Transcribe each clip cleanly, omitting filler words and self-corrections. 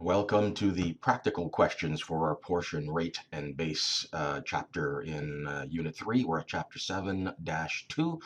Welcome to the practical questions for our portion rate and base chapter in Unit 3. We're at Chapter 7-2.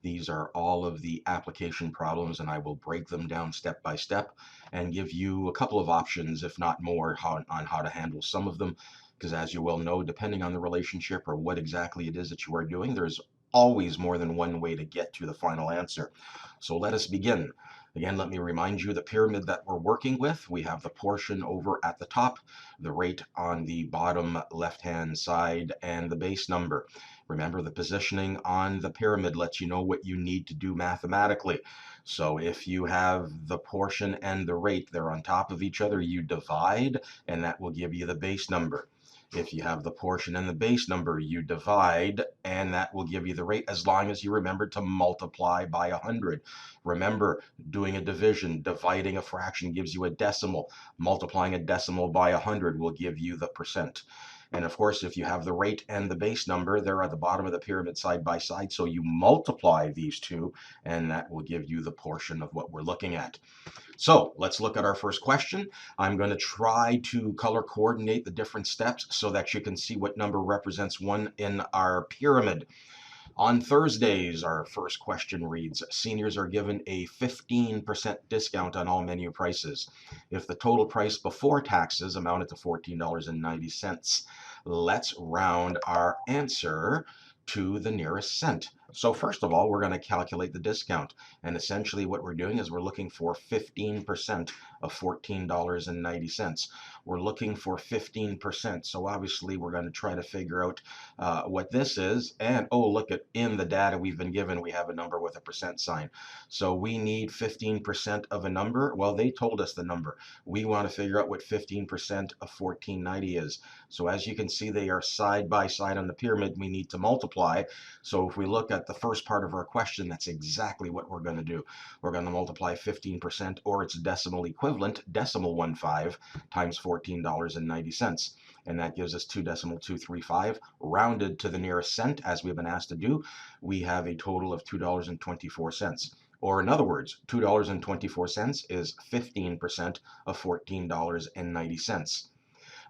These are all of the application problems, and I will break them down step by step and give you a couple of options, if not more, on how to handle some of them. Because as you well know, depending on the relationship or what exactly it is that you are doing, there's always more than one way to get to the final answer. So let us begin. Again, let me remind you the pyramid that we're working with. We have the portion over at the top, the rate on the bottom left-hand side, and the base number. Remember, the positioning on the pyramid lets you know what you need to do mathematically. So if you have the portion and the rate, they're on top of each other, you divide, and that will give you the base number. If you have the portion and the base number, you divide, and that will give you the rate as long as you remember to multiply by 100. Remember, doing a division, dividing a fraction gives you a decimal. Multiplying a decimal by 100 will give you the percent. And of course, if you have the rate and the base number, they're at the bottom of the pyramid side by side. So you multiply these two, and that will give you the portion of what we're looking at. So let's look at our first question. I'm going to try to color coordinate the different steps so that you can see what number represents one in our pyramid. On Thursdays, our first question reads, seniors are given a 15% discount on all menu prices. If the total price before taxes amounted to $14.90, let's round our answer to the nearest cent. So first of all, we're going to calculate the discount. And essentially what we're doing is we're looking for 15% of $14.90. We're looking for 15%. So obviously we're going to try to figure out what this is. And oh, look at in the data we've been given, we have a number with a percent sign. So we need 15% of a number. Well, they told us the number. We want to figure out what 15% of 1490 is. So as you can see, they are side by side on the pyramid. We need to multiply. So if we look at the first part of our question, that's exactly what we're going to do. We're going to multiply 15% or its decimal equivalent, decimal 15, times $14.90. And that gives us 2.235, rounded to the nearest cent, as we've been asked to do. We have a total of $2.24. Or in other words, $2.24 is 15% of $14.90.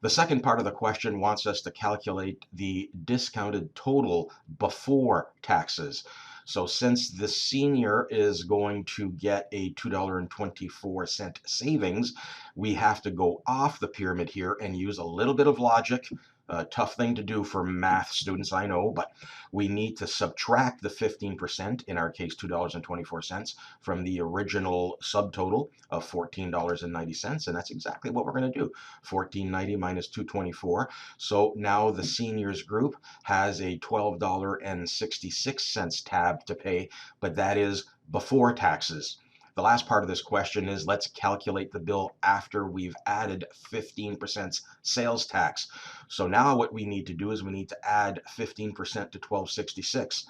The second part of the question wants us to calculate the discounted total before taxes. So since the senior is going to get a $2.24 savings, we have to go off the pyramid here and use a little bit of logic. A tough thing to do for math students, I know, but we need to subtract the 15%, in our case $2.24, from the original subtotal of $14.90, and that's exactly what we're going to do. $14.90 minus $2.24. So now the seniors group has a $12.66 tab to pay, but that is before taxes. The last part of this question is let's calculate the bill after we've added 15% sales tax. So now what we need to do is we need to add 15% to 1266.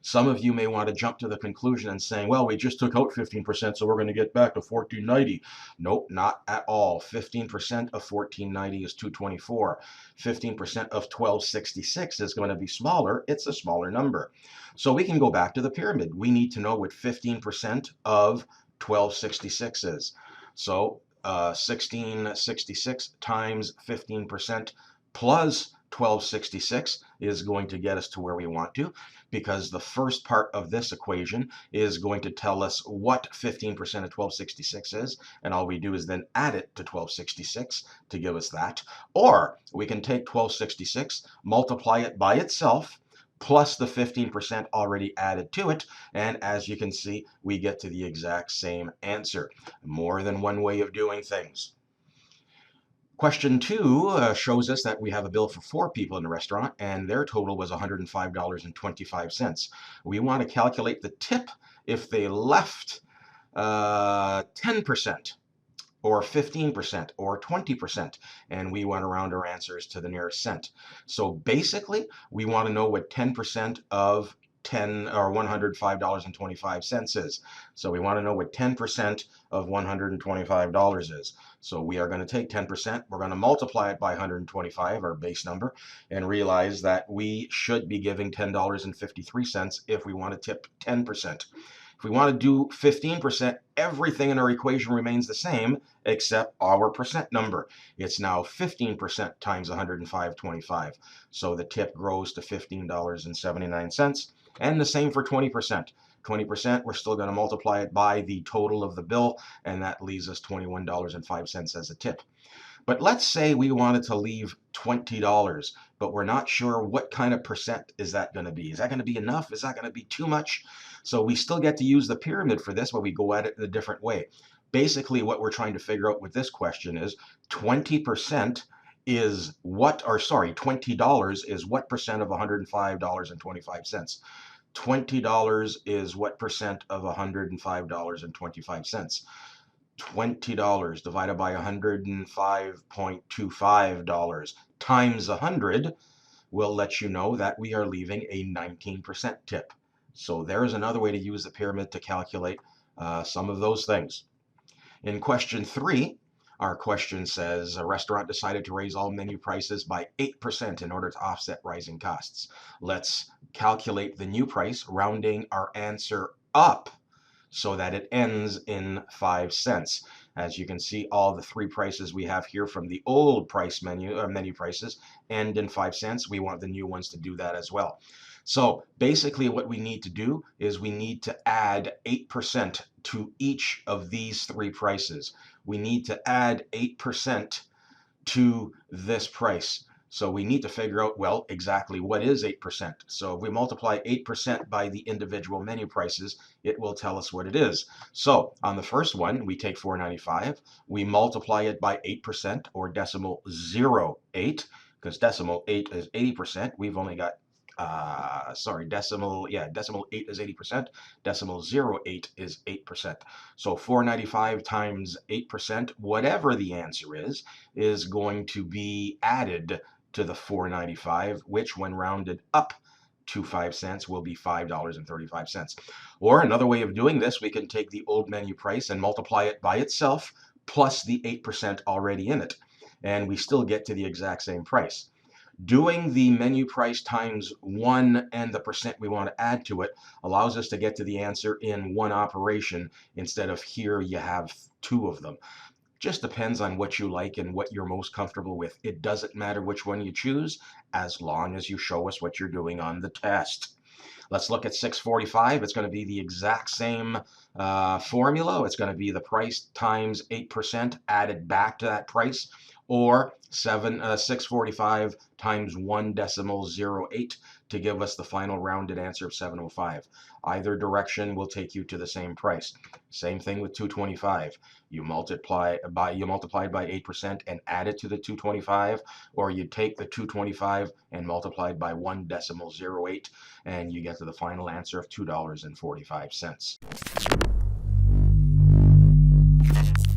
Some of you may want to jump to the conclusion and saying, well, we just took out 15%, so we're going to get back to 1490. Nope, not at all. 15% of 1490 is 224. 15% of 1266 is going to be smaller. It's a smaller number. So we can go back to the pyramid. We need to know what 15% of 1266 is. So 1666 times 15% plus 1266 is going to get us to where we want to, because the first part of this equation is going to tell us what 15% of 1266 is, and all we do is then add it to 1266 to give us that. Or we can take 1266, multiply it by itself, plus the 15% already added to it, and as you can see, we get to the exact same answer. More than one way of doing things. Question 2 shows us that we have a bill for 4 people in the restaurant, and their total was $105.25. We want to calculate the tip if they left 10%. Or 15% or 20%, and we want to round our answers to the nearest cent. So basically, we want to know what 10% of $105.25 is. So we want to know what 10% of $125 is. So we are going to take 10%, we're going to multiply it by 125, our base number, and realize that we should be giving $10.53 if we want to tip 10%. If we want to do 15%, everything in our equation remains the same except our percent number. It's now 15% times 105.25. So the tip grows to $15.79. And the same for 20%. 20%, we're still going to multiply it by the total of the bill, and that leaves us $21.05 as a tip. But let's say we wanted to leave $20, but we're not sure what kind of percent is that going to be. Is that going to be enough? Is that going to be too much? So we still get to use the pyramid for this, but we go at it in a different way. Basically, what we're trying to figure out with this question is 20% is what, or sorry, $20 is what percent of $105.25. $20 is what percent of $105.25. $20 divided by $105.25 times 100 will let you know that we are leaving a 19% tip. So there's another way to use the pyramid to calculate some of those things. In question 3, our question says a restaurant decided to raise all menu prices by 8% in order to offset rising costs. Let's calculate the new price, rounding our answer up so that it ends in 5 cents. As you can see, all the 3 prices we have here from the old price menu prices end in 5 cents. We want the new ones to do that as well. So basically what we need to do is we need to add 8% to each of these 3 prices. We need to add 8% to this price. So we need to figure out, well, exactly what is 8%. So if we multiply 8% by the individual menu prices, it will tell us what it is. So on the first one, we take $4.95, we multiply it by 8%, or decimal 0.8, because decimal 8 is 80%. We've only got decimal 8 is 80%, decimal 0.8 is 8%. So 495 times 8%, whatever the answer is going to be added to the 495, which when rounded up to 5 cents will be $5.35. Or another way of doing this, we can take the old menu price and multiply it by itself plus the 8% already in it, and we still get to the exact same price. Doing the menu price times 1 and the percent we want to add to it allows us to get to the answer in one operation instead of here you have 2 of them. Just depends on what you like and what you're most comfortable with. It doesn't matter which one you choose as long as you show us what you're doing on the test. Let's look at 645. It's going to be the exact same formula. It's going to be the price times 8% added back to that price, or 645 times 1.08 to give us the final rounded answer of 705. Either direction will take you to the same price. Same thing with 225. You multiply it by 8% and add it to the 225, or you take the 225 and multiply it by 1.08, and you get to the final answer of $2.45.